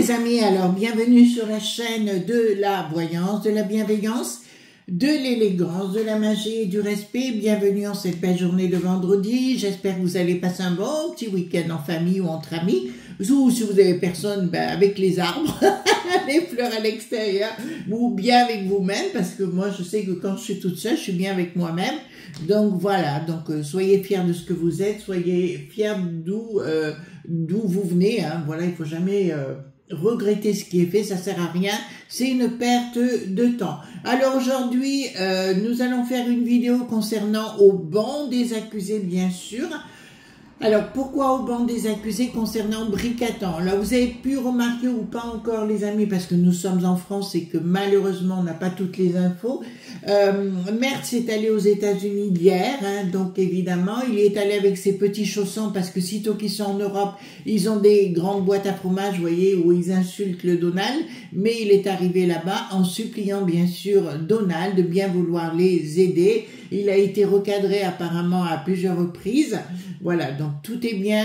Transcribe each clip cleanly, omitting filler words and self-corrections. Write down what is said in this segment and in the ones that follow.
les amis, alors bienvenue sur la chaîne de la voyance, de la bienveillance, de l'élégance, de la magie et du respect. Bienvenue en cette belle journée de vendredi. J'espère que vous allez passer un bon petit week-end en famille ou entre amis. Ou si vous avez personne, ben, avec les arbres, les fleurs à l'extérieur, ou bien avec vous-même, parce que moi je sais que quand je suis toute seule, je suis bien avec moi-même. Donc voilà, donc soyez fiers de ce que vous êtes, soyez fiers d'où vous venez. Hein. Voilà, il faut jamais regretter ce qui est fait, ça sert à rien, c'est une perte de temps. Alors aujourd'hui, nous allons faire une vidéo concernant au banc des accusés, bien sûr. Alors, pourquoi au banc des accusés concernant Bricatan? Là, vous avez pu remarquer ou pas encore, les amis, parce que nous sommes en France et que malheureusement, on n'a pas toutes les infos. Merz est allé aux États-Unis hier, hein, donc évidemment, il est allé avec ses petits chaussons parce que sitôt qu'ils sont en Europe, ils ont des grandes boîtes à fromage, vous voyez, où ils insultent le Donald, mais il est arrivé là-bas en suppliant, bien sûr, Donald de bien vouloir les aider. Il a été recadré apparemment à plusieurs reprises. Voilà, donc tout est bien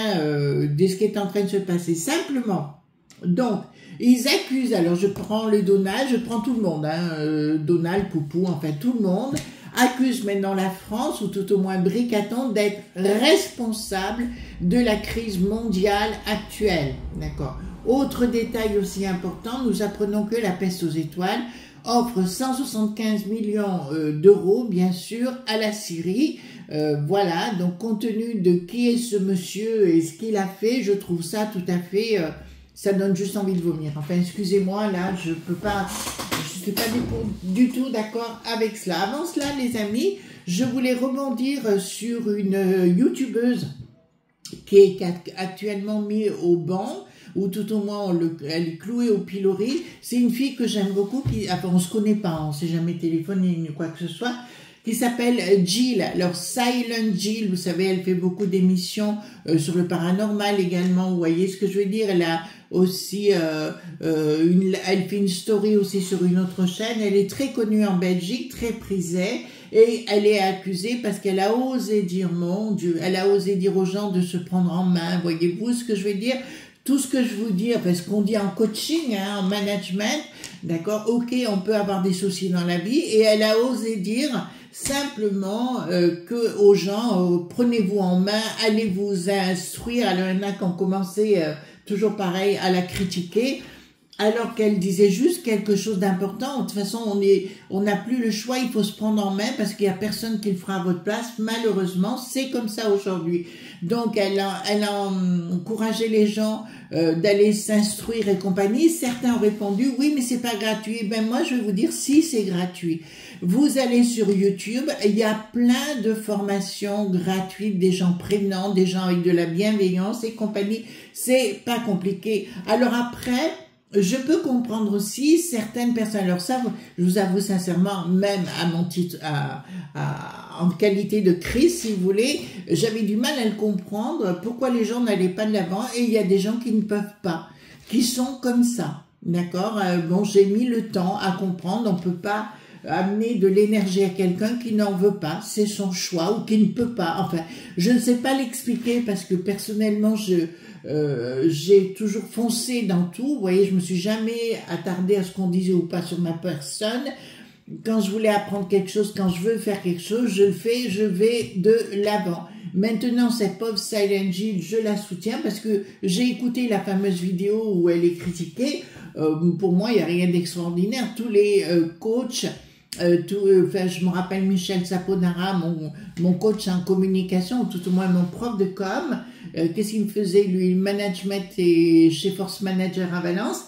de ce qui est en train de se passer. Simplement, donc, ils accusent, alors je prends le Donald, je prends tout le monde, hein, Donald, Poupou, enfin tout le monde, accuse maintenant la France, ou tout au moins Bricatan, d'être responsable de la crise mondiale actuelle. D'accord. Autre détail aussi important, nous apprenons que la peste aux étoiles offre 175 millions d'euros, bien sûr, à la Syrie. Voilà, donc compte tenu de qui est ce monsieur et ce qu'il a fait, je trouve ça tout à fait, ça donne juste envie de vomir. Enfin, excusez-moi, là, je peux pas, je suis pas du tout d'accord avec cela. Avant cela, les amis, je voulais rebondir sur une youtubeuse qui est actuellement mise au banc, ou tout au moins elle est clouée au pilori. C'est une fille que j'aime beaucoup, enfin on se connaît pas, on s'est jamais téléphoné ni quoi que ce soit, qui s'appelle Jill. Alors Silent Jill, vous savez, elle fait beaucoup d'émissions sur le paranormal également, vous voyez ce que je veux dire. Elle a aussi, elle fait une story aussi sur une autre chaîne, elle est très connue en Belgique, très prisée, et elle est accusée parce qu'elle a osé dire, mon Dieu, elle a osé dire aux gens de se prendre en main, voyez-vous ce que je veux dire. Tout ce que je vous dis, parce qu'on dit en coaching, hein, en management, d'accord, ok, on peut avoir des soucis dans la vie, et elle a osé dire simplement que aux gens, prenez-vous en main, allez vous instruire. Alors il y en a qui ont commencé, toujours pareil, à la critiquer, alors qu'elle disait juste quelque chose d'important. De toute façon, on n'a plus le choix, il faut se prendre en main parce qu'il n'y a personne qui le fera à votre place. Malheureusement, c'est comme ça aujourd'hui. Donc, elle a encouragé les gens d'aller s'instruire et compagnie. Certains ont répondu, oui, mais c'est pas gratuit. Ben moi, je vais vous dire, si, c'est gratuit. Vous allez sur YouTube, il y a plein de formations gratuites, des gens prévenants, des gens avec de la bienveillance et compagnie. C'est pas compliqué. Alors après, je peux comprendre aussi certaines personnes. Alors ça, je vous avoue sincèrement, même à mon titre, en qualité de crise, si vous voulez, j'avais du mal à le comprendre, pourquoi les gens n'allaient pas de l'avant, et il y a des gens qui ne peuvent pas, qui sont comme ça, d'accord. Bon, j'ai mis le temps à comprendre, on peut pas amener de l'énergie à quelqu'un qui n'en veut pas, c'est son choix, ou qui ne peut pas, enfin, je ne sais pas l'expliquer, parce que personnellement, j'ai toujours foncé dans tout, vous voyez, je me suis jamais attardée à ce qu'on disait ou pas sur ma personne. Quand je voulais apprendre quelque chose, quand je veux faire quelque chose, je le fais, je vais de l'avant. Maintenant, cette pauvre Silent Jill, je la soutiens parce que j'ai écouté la fameuse vidéo où elle est critiquée. Pour moi, il n'y a rien d'extraordinaire. Tous les coachs, enfin, je me rappelle Michel Saponara, mon coach en communication, ou tout au moins mon prof de com, qu'est-ce qu'il me faisait, lui, le management et chez Force Manager à Valence.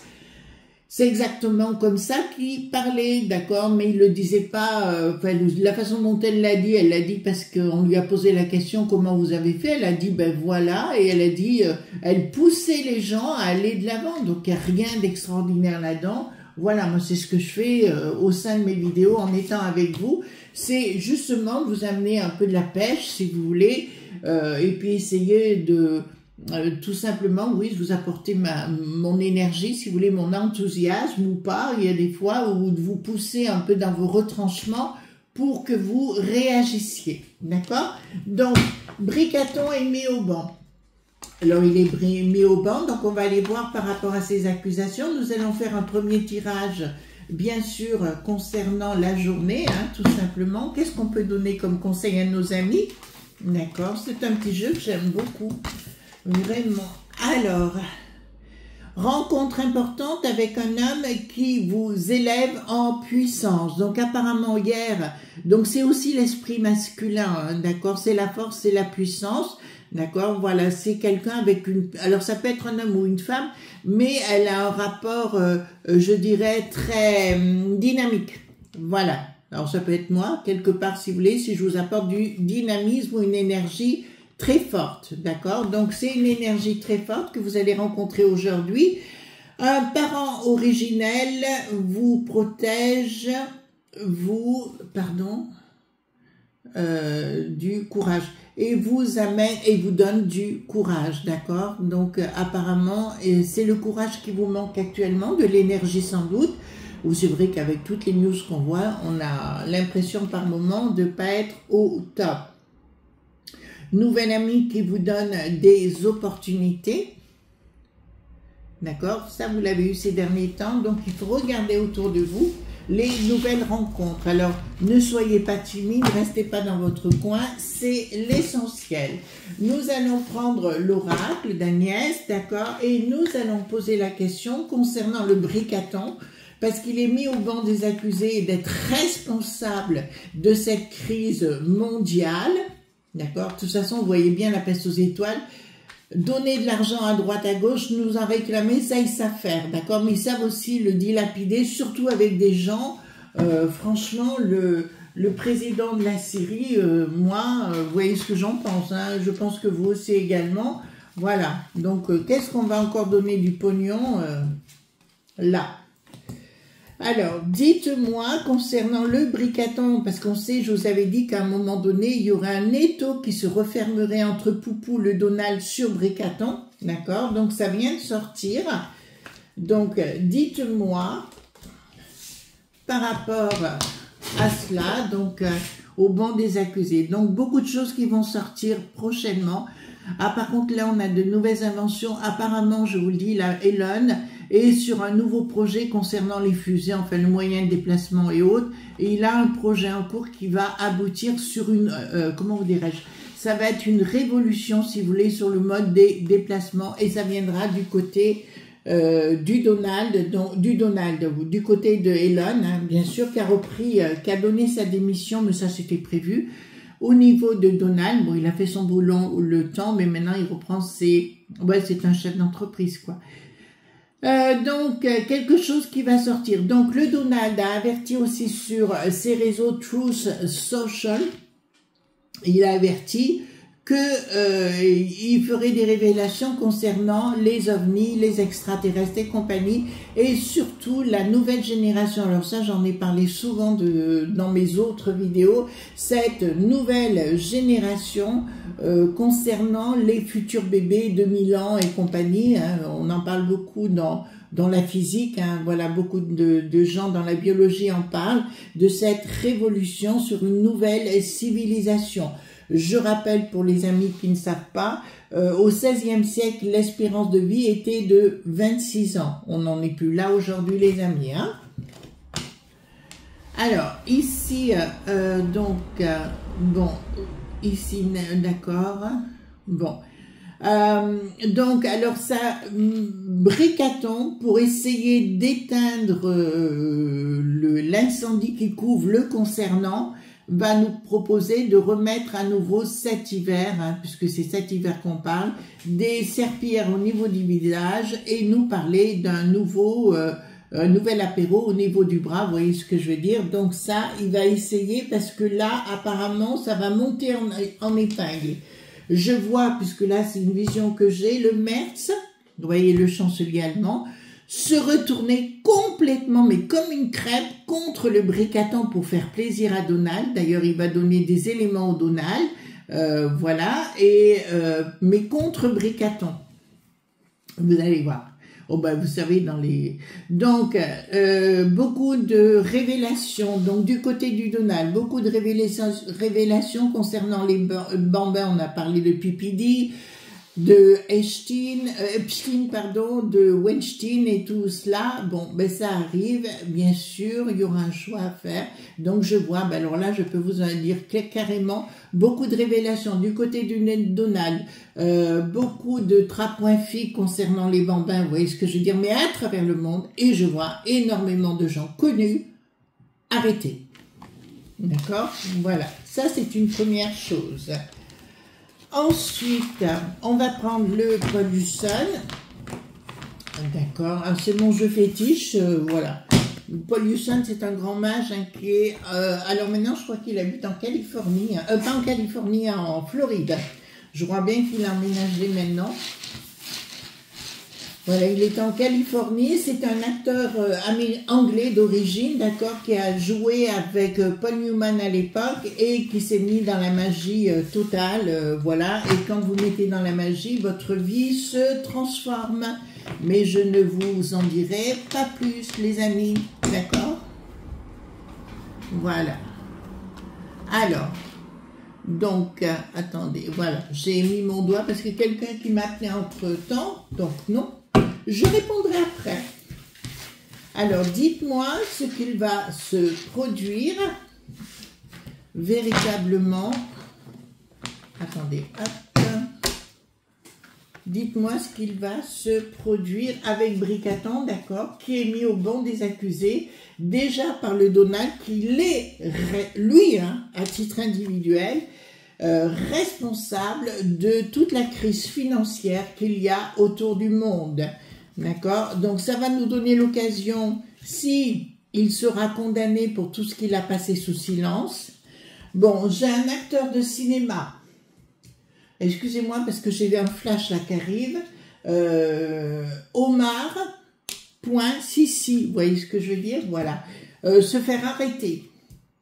C'est exactement comme ça qu'il parlait, d'accord, mais il le disait pas, enfin, la façon dont elle l'a dit parce qu'on lui a posé la question comment vous avez fait, elle a dit ben voilà, et elle a dit, elle poussait les gens à aller de l'avant, donc il n'y a rien d'extraordinaire là-dedans. Voilà, moi c'est ce que je fais au sein de mes vidéos en étant avec vous, c'est justement vous amener un peu de la pêche si vous voulez, et puis essayer de tout simplement, oui, je vous apporter mon énergie, si vous voulez, mon enthousiasme ou pas. Il y a des fois où vous poussez un peu dans vos retranchements pour que vous réagissiez, d'accord. Donc, Bricatan est mis au banc. Alors, il est mis au banc, donc on va aller voir par rapport à ces accusations. Nous allons faire un premier tirage, bien sûr, concernant la journée, hein, tout simplement. Qu'est-ce qu'on peut donner comme conseil à nos amis? D'accord, c'est un petit jeu que j'aime beaucoup, vraiment. Alors, rencontre importante avec un homme qui vous élève en puissance. Donc apparemment hier, donc c'est aussi l'esprit masculin, hein, d'accord, c'est la force, c'est la puissance. D'accord, voilà, c'est quelqu'un avec une... Alors, ça peut être un homme ou une femme, mais elle a un rapport, je dirais, très dynamique. Voilà. Alors, ça peut être moi, quelque part, si vous voulez, si je vous apporte du dynamisme ou une énergie très forte. D'accord? Donc, c'est une énergie très forte que vous allez rencontrer aujourd'hui. Un parent originel vous protège, du courage. Et vous amène et vous donne du courage, d'accord? Donc apparemment, c'est le courage qui vous manque actuellement, de l'énergie sans doute, ou c'est vrai qu'avec toutes les news qu'on voit, on a l'impression par moment de ne pas être au top. Nouvel ami qui vous donne des opportunités, d'accord? Ça, vous l'avez eu ces derniers temps, donc il faut regarder autour de vous les nouvelles rencontres. Alors, ne soyez pas timide, restez pas dans votre coin, c'est l'essentiel. Nous allons prendre l'oracle d'Agnès, d'accord, et nous allons poser la question concernant le bricaton, parce qu'il est mis au banc des accusés d'être responsable de cette crise mondiale, d'accord. De toute façon, vous voyez bien la peste aux étoiles. Donner de l'argent à droite, à gauche, nous en réclamer, ça ils savent faire, d'accord? Mais ils savent aussi le dilapider, surtout avec des gens, franchement, le président de la Syrie, moi, vous voyez ce que j'en pense, hein? Je pense que vous aussi également, voilà. Donc, qu'est-ce qu'on va encore donner du pognon, là? Alors, dites-moi concernant le bricaton, parce qu'on sait, je vous avais dit qu'à un moment donné, il y aurait un étau qui se refermerait entre Poupou, le Donald sur bricaton, d'accord? Donc, ça vient de sortir. Donc, dites-moi, par rapport à cela, donc, au banc des accusés. Donc, beaucoup de choses qui vont sortir prochainement. Ah, par contre, là, on a de nouvelles inventions. Apparemment, je vous le dis, là, Elon est sur un nouveau projet concernant les fusées, enfin, le moyen de déplacement et autres. Et il a un projet en cours qui va aboutir sur une, comment vous dirais-je, ça va être une révolution, si vous voulez, sur le mode des déplacements. Et ça viendra du côté du côté de Elon, hein, bien sûr, qui a repris, qui a donné sa démission, mais ça, c'était prévu. Au niveau de Donald, bon, il a fait son boulot le temps, mais maintenant il reprend ses... Ouais, c'est un chef d'entreprise, quoi. Donc, quelque chose qui va sortir. Donc, le Donald a averti aussi sur ses réseaux Truth Social. Il a averti que il ferait des révélations concernant les ovnis, les extraterrestres et compagnie, et surtout la nouvelle génération. Alors ça, j'en ai parlé souvent dans mes autres vidéos, cette nouvelle génération concernant les futurs bébés de 1000 ans et compagnie, hein, on en parle beaucoup dans la physique, hein, voilà, beaucoup de gens dans la biologie en parlent, de cette révolution sur une nouvelle civilisation. Je rappelle pour les amis qui ne savent pas, au XVIe siècle, l'espérance de vie était de 26 ans. On n'en est plus là aujourd'hui, les amis, hein. Alors, ici, bon, ici, d'accord, bon. Donc, alors ça, bricaton pour essayer d'éteindre l'incendie qui couvre le concernant, va nous proposer de remettre à nouveau cet hiver, hein, puisque c'est cet hiver qu'on parle, des serpillères au niveau du visage et nous parler d'un nouvel apéro au niveau du bras, vous voyez ce que je veux dire. Donc ça, il va essayer parce que là, apparemment, ça va monter en épingle. Je vois, puisque là, c'est une vision que j'ai, le Merz, vous voyez le chancelier allemand, se retourner complètement, mais comme une crêpe, contre le bricaton pour faire plaisir à Donald. D'ailleurs, il va donner des éléments au Donald, voilà, mais contre bricaton. Vous allez voir. Oh ben, vous savez, Donc, beaucoup de révélations, donc du côté du Donald, beaucoup de révélations concernant les bambins, on a parlé de Pipidi. de Epstein, pardon, de Weinstein et tout cela. Bon, ben ça arrive, bien sûr, il y aura un choix à faire. Donc je vois, ben alors là, je peux vous en dire carrément beaucoup de révélations du côté du Donald, beaucoup de trapoints concernant les bambins, vous voyez ce que je veux dire, mais à travers le monde, et je vois énormément de gens connus arrêtés. D'accord? Voilà, ça c'est une première chose. Ensuite, on va prendre le Pollution. D'accord, c'est mon jeu fétiche, voilà. Pollution, c'est un grand mage hein, qui est... alors maintenant, je crois qu'il habite en Californie. Pas en Californie, en Floride. Je crois bien qu'il a emménagé maintenant. Voilà, il est en Californie. C'est un acteur anglais d'origine, d'accord, qui a joué avec Paul Newman à l'époque et qui s'est mis dans la magie totale, voilà. Et quand vous mettez dans la magie, votre vie se transforme. Mais je ne vous en dirai pas plus, les amis, d'accord? Voilà. Alors, donc, attendez, voilà, j'ai mis mon doigt parce que quelqu'un qui m'a appelé entre-temps, donc non. Je répondrai après. Alors, dites-moi ce qu'il va se produire véritablement. Attendez, hop. Dites-moi ce qu'il va se produire avec Bricaton, d'accord, qui est mis au banc des accusés, déjà par le Donald, qui l'est, lui, hein, à titre individuel, responsable de toute la crise financière qu'il y a autour du monde. D'accord? Donc ça va nous donner l'occasion, si il sera condamné pour tout ce qu'il a passé sous silence. Bon, j'ai un acteur de cinéma. Excusez-moi parce que j'ai un flash là qui arrive. Omar.Sissi, vous voyez ce que je veux dire? Voilà. Se faire arrêter.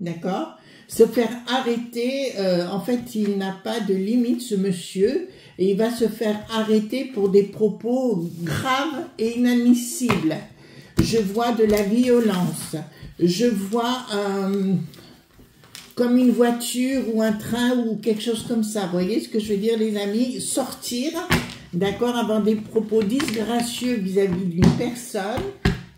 D'accord? Se faire arrêter, en fait, il n'a pas de limite, ce monsieur, et il va se faire arrêter pour des propos graves et inadmissibles. Je vois de la violence. Je vois comme une voiture ou un train ou quelque chose comme ça. Vous voyez ce que je veux dire, les amis? Sortir, d'accord, avoir des propos disgracieux vis-à-vis d'une personne,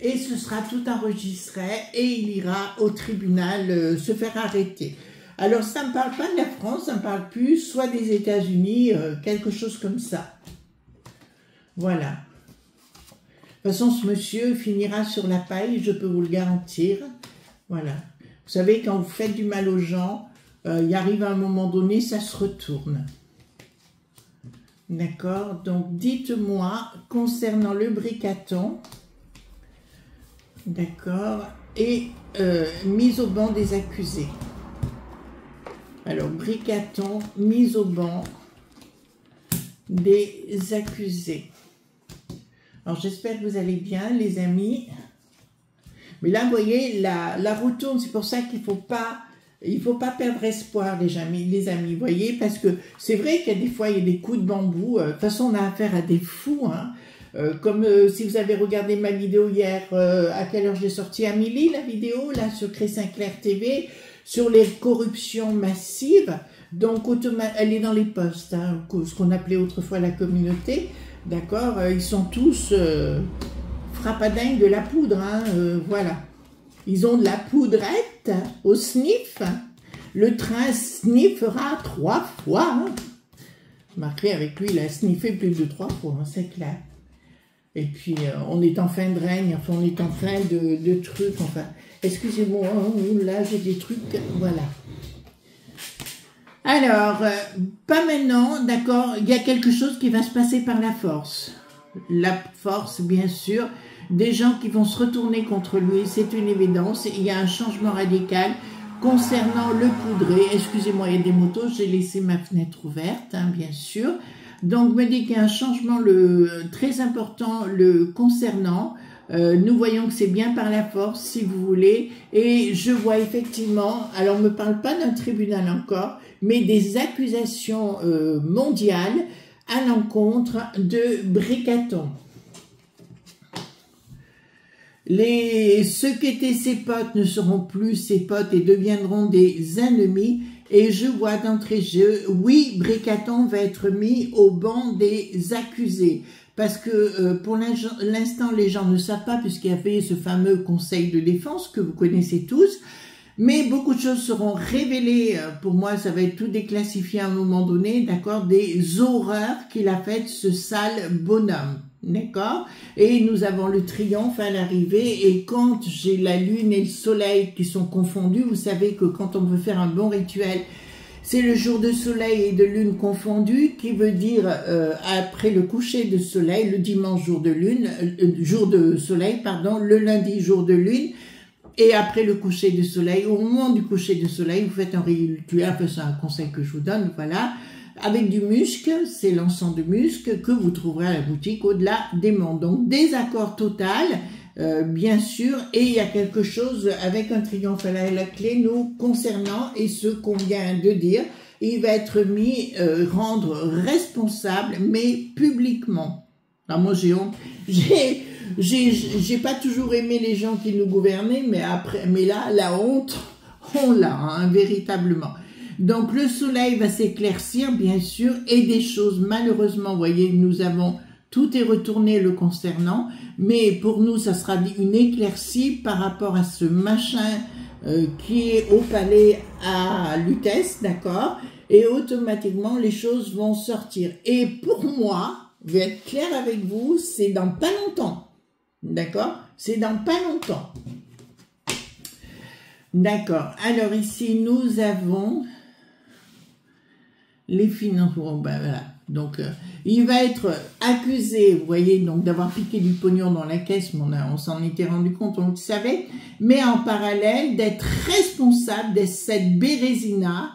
et ce sera tout enregistré, et il ira au tribunal se faire arrêter. Alors, ça ne me parle pas de la France, ça me parle plus, soit des États-Unis, quelque chose comme ça. Voilà. De toute façon, ce monsieur finira sur la paille, je peux vous le garantir. Voilà. Vous savez, quand vous faites du mal aux gens, il arrive à un moment donné, ça se retourne. D'accord? Donc, dites-moi, concernant le Bricaton, d'accord, et mise au banc des accusés. Alors, Bricaton, mise au banc des accusés. Alors, j'espère que vous allez bien, les amis. Mais là, vous voyez, la roue tourne, c'est pour ça qu'il ne faut pas perdre espoir, les amis, vous voyez, parce que c'est vrai qu'il y a des fois, il y a des coups de bambou. De toute façon, on a affaire à des fous, hein. Comme si vous avez regardé ma vidéo hier, à quelle heure j'ai sorti Amélie, la vidéo, là, sur Cré Sinclair TV, sur les corruptions massives. Donc, elle est dans les posts, hein, ce qu'on appelait autrefois la communauté, d'accord, ils sont tous frappadingues de la poudre, hein, voilà. Ils ont de la poudrette au sniff. Le train sniffera 3 fois. Hein. Marqué avec lui, il a sniffé plus de 3 fois, hein, c'est clair. Et puis, on est en fin de règne, enfin, on est en fin de trucs, enfin. Excusez-moi, hein, là, j'ai des trucs, voilà. Alors, pas maintenant, d'accord, il y a quelque chose qui va se passer par la force. La force, bien sûr, des gens qui vont se retourner contre lui, c'est une évidence. Il y a un changement radical concernant le poudré. Excusez-moi, il y a des motos, j'ai laissé ma fenêtre ouverte, hein, bien sûr. Donc, me dit qu'il y a un changement très important concernant. Nous voyons que c'est bien par la force, si vous voulez. Et je vois effectivement, alors on ne me parle pas d'un tribunal encore, mais des accusations mondiales à l'encontre de Bricaton. Ceux qui étaient ses potes ne seront plus ses potes et deviendront des ennemis. Et je vois d'entrée de jeu, oui, Bricaton va être mis au banc des accusés. Parce que pour l'instant, les gens ne savent pas, puisqu'il y avait ce fameux conseil de défense que vous connaissez tous. Mais beaucoup de choses seront révélées. Pour moi, ça va être tout déclassifié à un moment donné, d'accord, des horreurs qu'il a faites, ce sale bonhomme. D'accord? Et nous avons le triomphe à l'arrivée, et quand j'ai la lune et le soleil qui sont confondus, vous savez que quand on veut faire un bon rituel, c'est le jour de soleil et de lune confondus, qui veut dire après le coucher de soleil, le dimanche jour de lune, jour de soleil, pardon, le lundi jour de lune, et après le coucher du soleil, au moment du coucher du soleil, vous faites un rituel, c'est un conseil que je vous donne, voilà, avec du musc, c'est l'encens de musc que vous trouverez à la boutique au-delà des mondes. Donc désaccord total, bien sûr, et il y a quelque chose avec un triomphe à la clé nous concernant, et ce qu'on vient de dire, il va être mis, rendre responsable, mais publiquement. Alors moi j'ai pas toujours aimé les gens qui nous gouvernaient, mais là, la honte, on l'a, hein, véritablement. Donc le soleil va s'éclaircir, bien sûr, et des choses, malheureusement, vous voyez, nous avons, tout est retourné le concernant, mais pour nous, ça sera une éclaircie par rapport à ce machin qui est au palais à Lutèce, d'accord? Et automatiquement, les choses vont sortir. Et pour moi, je vais être clair avec vous, c'est dans pas longtemps, d'accord? C'est dans pas longtemps. D'accord. Alors ici, nous avons les finances. Bon, ben voilà. Donc, il va être accusé, vous voyez, donc d'avoir piqué du pognon dans la caisse, mais on s'en était rendu compte, on le savait, mais en parallèle d'être responsable de cette bérésina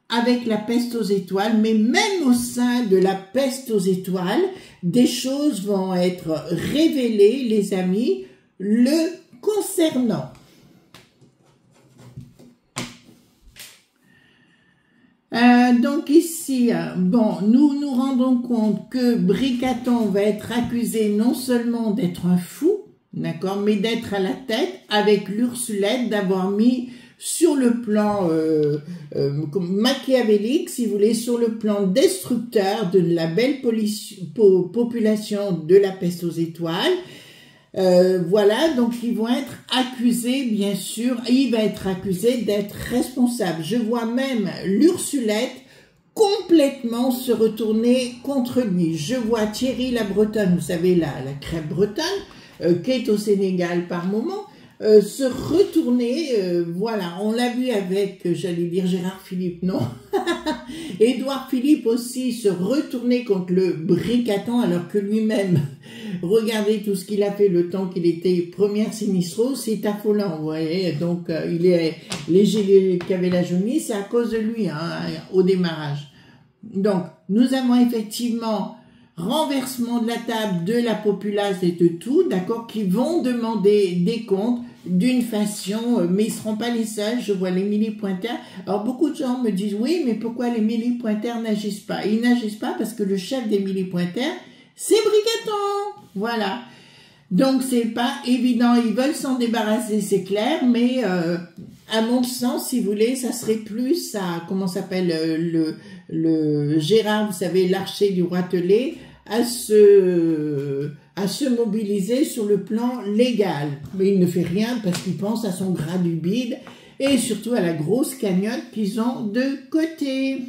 avec la peste aux étoiles, mais même au sein de la peste aux étoiles, des choses vont être révélées, les amis, le concernant. Donc ici, bon, nous nous rendons compte que Bricaton va être accusé non seulement d'être un fou, d'accord, mais d'être à la tête avec l'Ursulette, d'avoir mis sur le plan machiavélique, si vous voulez, sur le plan destructeur de la belle population de la peste aux étoiles. Voilà, donc ils vont être accusés, bien sûr, il va être accusé d'être responsable. Je vois même l'Ursulette complètement se retourner contre lui. Je vois Thierry la Bretonne, vous savez, la crêpe bretonne, qui est au Sénégal par moment, se retourner, voilà, on l'a vu avec, j'allais dire Gérard Philippe, non, Édouard Philippe aussi se retourner contre le Bricaton, alors que lui-même, regardez tout ce qu'il a fait le temps qu'il était première sinistro, c'est affolant, vous voyez, donc il est léger qui avait la jaunisse, c'est à cause de lui, hein, au démarrage. Donc, nous avons effectivement renversement de la table de la populace et de tout, d'accord, qui vont demander des comptes d'une façon, mais ils ne seront pas les seuls. Je vois les millipointeurs. Alors, beaucoup de gens me disent, oui, mais pourquoi les millipointeurs n'agissent pas? Ils n'agissent pas parce que le chef des millipointeurs, c'est Bricaton. Voilà. Donc, c'est pas évident. Ils veulent s'en débarrasser, c'est clair, mais à mon sens, si vous voulez, ça serait plus à, comment s'appelle, le Gérard, vous savez, l'archer du Roitelet, à se mobiliser sur le plan légal. Mais il ne fait rien parce qu'il pense à son gras du bide et surtout à la grosse cagnotte qu'ils ont de côté.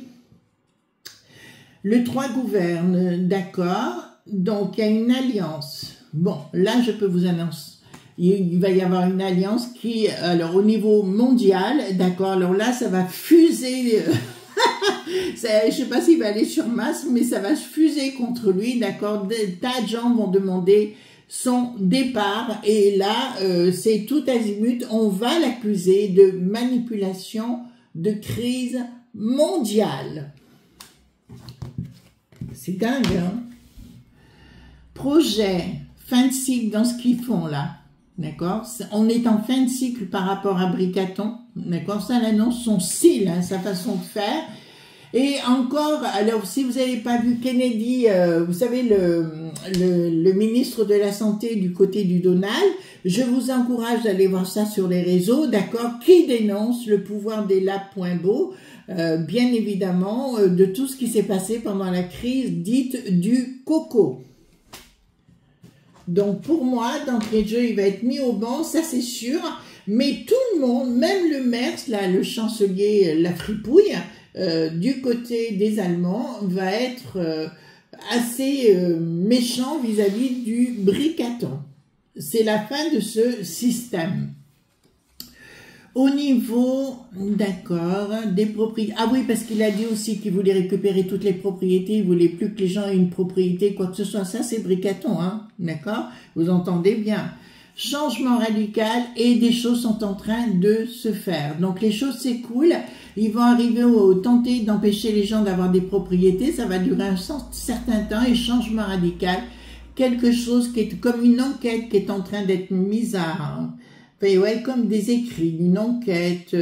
Le 3 gouverne, d'accord. Donc, il y a une alliance. Bon, là, je peux vous annoncer. Il va y avoir une alliance qui, alors, au niveau mondial, d'accord, alors là, ça va fuser... je ne sais pas s'il va aller sur Mars, mais ça va se fuser contre lui, d'accord. Des tas de gens vont demander son départ, et là, c'est tout azimut, on va l'accuser de manipulation de crise mondiale. C'est dingue, hein. Projet, fin de cycle dans ce qu'ils font là, d'accord. On est en fin de cycle par rapport à Bricaton, d'accord. Ça l'annonce son style, hein, sa façon de faire. Et encore, alors si vous n'avez pas vu Kennedy, vous savez, le ministre de la Santé du côté du Donald, je vous encourage d'aller voir ça sur les réseaux, d'accord, qui dénonce le pouvoir des labs .beau, bien évidemment, de tout ce qui s'est passé pendant la crise dite du coco. Donc pour moi, d'entrée de jeu, il va être mis au banc, ça c'est sûr, mais tout le monde, même le Merz, là, le chancelier, la fripouille, du côté des Allemands, va être assez méchant vis-à-vis du bricaton. C'est la fin de ce système. Au niveau, d'accord, des propriétés. Ah oui, parce qu'il a dit aussi qu'il voulait récupérer toutes les propriétés, il voulait plus que les gens aient une propriété, quoi que ce soit. Ça, c'est bricaton, hein, d'accord? Vous entendez bien. Changement radical et des choses sont en train de se faire. Donc les choses s'écoulent, ils vont arriver au tenter d'empêcher les gens d'avoir des propriétés, ça va durer un certain temps et changement radical, quelque chose qui est comme une enquête qui est en train d'être mise à... Enfin, ouais, comme des écrits, une enquête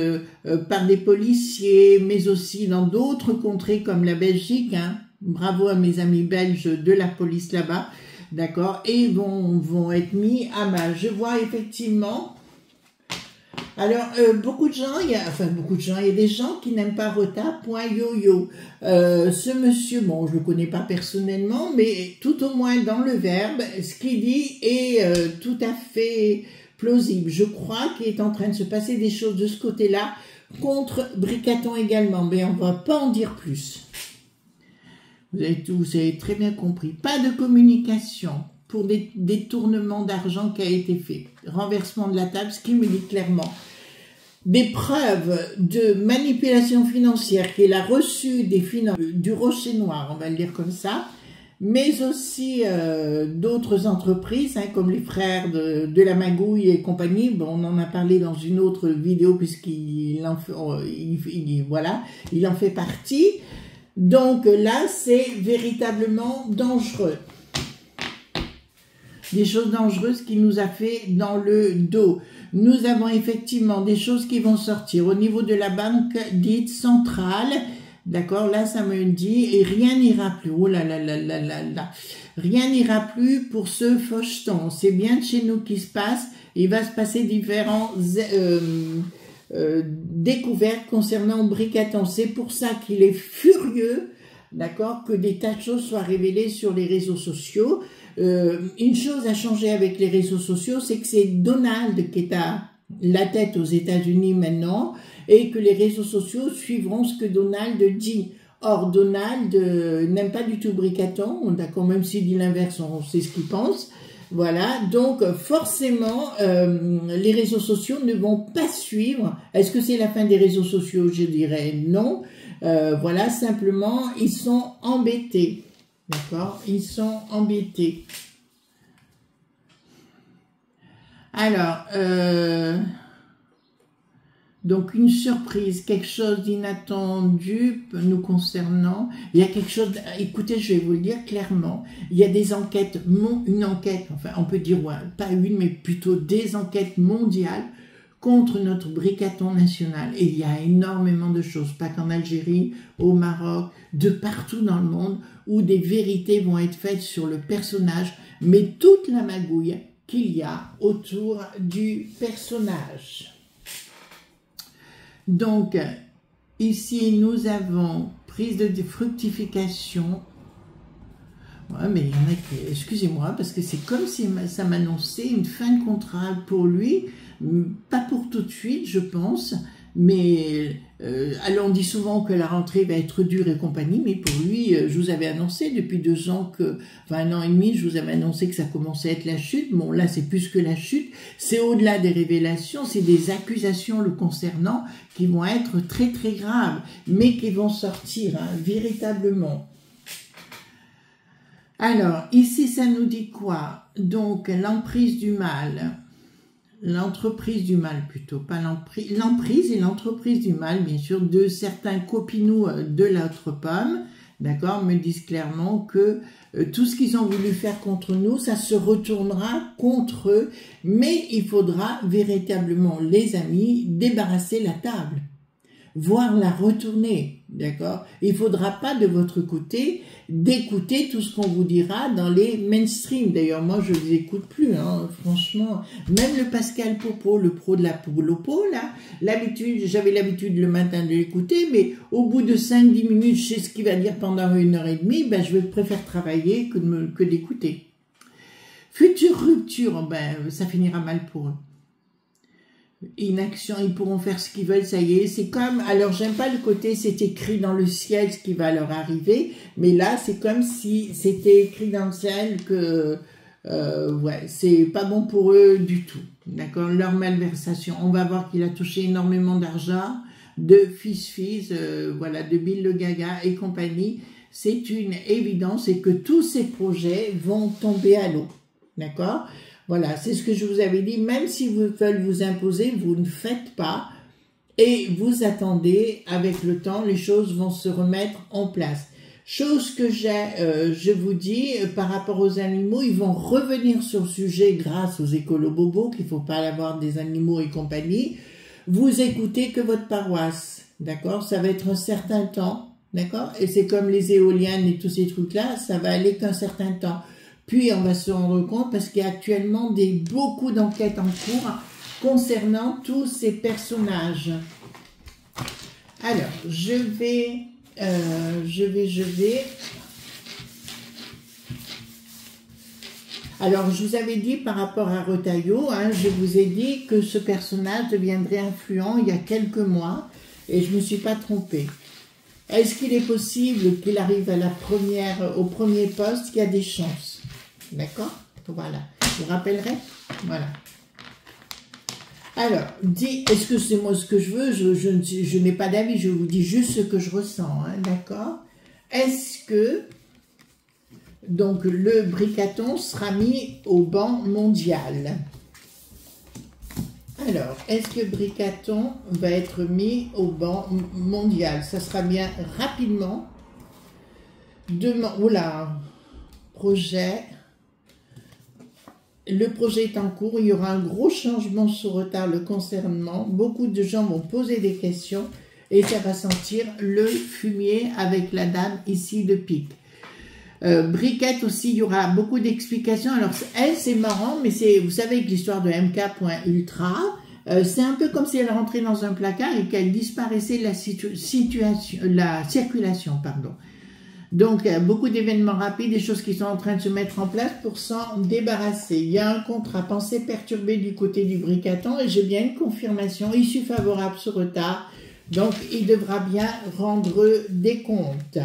par des policiers, mais aussi dans d'autres contrées comme la Belgique, hein. Bravo à mes amis belges de la police là-bas. D'accord, et vont être mis à mal. Je vois effectivement, alors beaucoup de gens, il y a des gens qui n'aiment pas Rota.yoyo. Ce monsieur, bon, je le connais pas personnellement, mais tout au moins dans le verbe, ce qu'il dit est tout à fait plausible. Je crois qu'il est en train de se passer des choses de ce côté-là, contre Bricaton également, mais on va pas en dire plus. Vous avez très bien compris. Pas de communication pour des détournements d'argent qui a été fait. Renversement de la table, ce qui me dit clairement. Des preuves de manipulation financière qu'il a reçu du Rocher Noir, on va le dire comme ça, mais aussi d'autres entreprises, hein, comme les frères de la Magouille et compagnie. Bon, on en a parlé dans une autre vidéo puisqu'il en fait partie. Donc là, c'est véritablement dangereux. Des choses dangereuses qu'il nous a fait dans le dos. Nous avons effectivement des choses qui vont sortir au niveau de la banque dite centrale. D'accord, là ça me dit, et rien n'ira plus. Oh là là là là là là. Rien n'ira plus pour ce faucheton. C'est bien de chez nous qui se passe. Il va se passer différents... découverte concernant Bricaton. C'est pour ça qu'il est furieux, d'accord, que des tas de choses soient révélées sur les réseaux sociaux. Une chose a changé avec les réseaux sociaux, c'est que c'est Donald qui est à la tête aux États-Unis maintenant et que les réseaux sociaux suivront ce que Donald dit. Or, Donald n'aime pas du tout Bricaton, d'accord, même s'il dit l'inverse, on sait ce qu'il pense. Voilà, donc forcément, les réseaux sociaux ne vont pas suivre. Est-ce que c'est la fin des réseaux sociaux? Je dirais non. Voilà, simplement, ils sont embêtés. D'accord? Ils sont embêtés. Alors, donc une surprise, quelque chose d'inattendu nous concernant. Il y a quelque chose, écoutez, je vais vous le dire clairement, il y a des enquêtes, une enquête, enfin on peut dire, ouais, pas une, mais plutôt des enquêtes mondiales contre notre Bricaton national. Et il y a énormément de choses, pas qu'en Algérie, au Maroc, de partout dans le monde, où des vérités vont être faites sur le personnage, mais toute la magouille qu'il y a autour du personnage. Donc, ici, nous avons prise de fructification. Ouais, mais il y en a qui... Excusez-moi, parce que c'est comme si ça m'annonçait une fin de contrat pour lui. Pas pour tout de suite, je pense. Mais, alors on dit souvent que la rentrée va être dure et compagnie, mais pour lui, je vous avais annoncé depuis 2 ans enfin 1 an et demi, je vous avais annoncé que ça commençait à être la chute. Bon, là, c'est plus que la chute, c'est au-delà des révélations, c'est des accusations le concernant qui vont être très très graves, mais qui vont sortir, hein, véritablement. Alors, ici, ça nous dit quoi? Donc, l'emprise du mal. L'entreprise du mal plutôt, pas l'emprise et l'entreprise du mal, bien sûr, de certains copinous de l'autre pomme, d'accord, me disent clairement que tout ce qu'ils ont voulu faire contre nous, ça se retournera contre eux, mais il faudra véritablement, les amis, débarrasser la table. voire la retourner, d'accord? Il ne faudra pas de votre côté d'écouter tout ce qu'on vous dira dans les mainstream. D'ailleurs, moi, je ne les écoute plus, hein, franchement. Même le Pascal Popo, le pro de la Polopo, là, j'avais l'habitude le matin de l'écouter, mais au bout de 5-10 minutes, je sais ce qu'il va dire pendant 1h30, ben, je préfère travailler que d'écouter. Future rupture, ben, ça finira mal pour eux. Inaction, ils pourront faire ce qu'ils veulent, ça y est, c'est comme, alors j'aime pas le côté c'est écrit dans le ciel ce qui va leur arriver, mais là c'est comme si c'était écrit dans le ciel que, ouais, c'est pas bon pour eux du tout, d'accord, leur malversation, on va voir qu'il a touché énormément d'argent, de fils, voilà, de Bill le Gaga et compagnie, c'est une évidence et que tous ces projets vont tomber à l'eau, d'accord. Voilà, c'est ce que je vous avais dit, même si vous veulent vous imposer, vous ne faites pas et vous attendez, avec le temps, les choses vont se remettre en place. Chose que je vous dis, par rapport aux animaux, ils vont revenir sur le sujet grâce aux écolo-bobos, qu'il ne faut pas avoir des animaux et compagnie. Vous écoutez que votre paroisse, d'accord? Ça va être un certain temps, d'accord? Et c'est comme les éoliennes et tous ces trucs-là, ça va aller qu'un certain temps. Puis, on va se rendre compte, parce qu'il y a actuellement beaucoup d'enquêtes en cours concernant tous ces personnages. Alors, je vais. Alors, je vous avais dit par rapport à Retailleau, hein, je vous ai dit que ce personnage deviendrait influent il y a quelques mois, et je ne me suis pas trompée. Est-ce qu'il est possible qu'il arrive au premier poste? Il y a des chances. D'accord? Voilà. Je vous rappellerai? Voilà. Alors, est-ce que c'est moi ce que je veux? Je n'ai pas d'avis, je vous dis juste ce que je ressens. Hein, d'accord? Est-ce que, donc, le Bricaton sera mis au banc mondial? Alors, est-ce que Bricaton va être mis au banc mondial? Ça sera bien rapidement. Oula, projet. Le projet est en cours, il y aura un gros changement sur retard le concernant. Beaucoup de gens vont poser des questions et ça va sentir le fumier avec la dame ici de pique. Briquette aussi, il y aura beaucoup d'explications. Alors, elle, c'est marrant, mais vous savez que l'histoire de MK.Ultra, c'est un peu comme si elle rentrait dans un placard et qu'elle disparaissait de la circulation, pardon. Donc, beaucoup d'événements rapides, des choses qui sont en train de se mettre en place pour s'en débarrasser. Il y a un contrat pensée perturbé du côté du Bricaton et j'ai bien une confirmation, issue favorable sur retard. Donc, il devra bien rendre des comptes.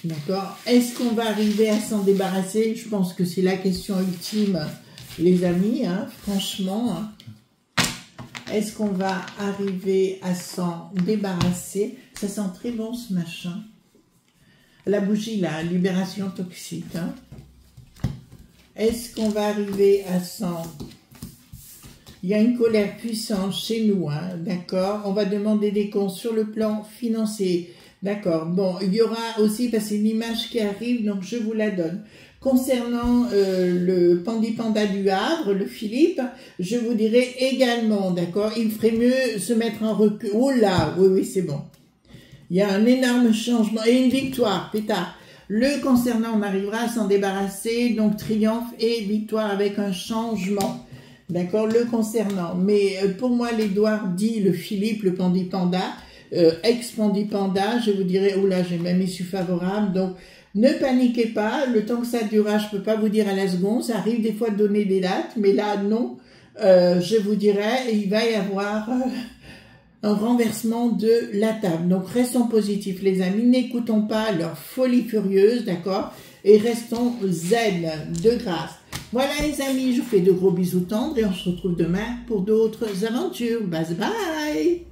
D'accord? Est-ce qu'on va arriver à s'en débarrasser? Je pense que c'est la question ultime, les amis, hein, franchement. Est-ce qu'on va arriver à s'en débarrasser? Ça sent très bon ce machin. La bougie, là, libération toxique. Hein. Est-ce qu'on va arriver à s'en... Il y a une colère puissante chez nous, hein, d'accord? On va demander des comptes sur le plan financier, d'accord? Bon, il y aura aussi, parce que c'est une image qui arrive, donc je vous la donne. Concernant le Panda du Havre, le Philippe, je vous dirais également, d'accord? Il ferait mieux se mettre en recul. Oh là, oui, c'est bon. Il y a un énorme changement et une victoire, pétard. Le concernant, on arrivera à s'en débarrasser, donc triomphe et victoire avec un changement. D'accord, le concernant. Mais pour moi, l'Édouard dit, le Philippe, le Panda, ex-Panda, je vous dirais, oh là, j'ai même issue favorable. Donc, ne paniquez pas, le temps que ça durera, je ne peux pas vous dire à la seconde. Ça arrive des fois de donner des dates, mais là, non. Je vous dirais, il va y avoir... un renversement de la table. Donc, restons positifs, les amis. N'écoutons pas leur folie furieuse, d'accord? Et restons zen, de grâce. Voilà, les amis, je vous fais de gros bisous tendres et on se retrouve demain pour d'autres aventures. Bye bye!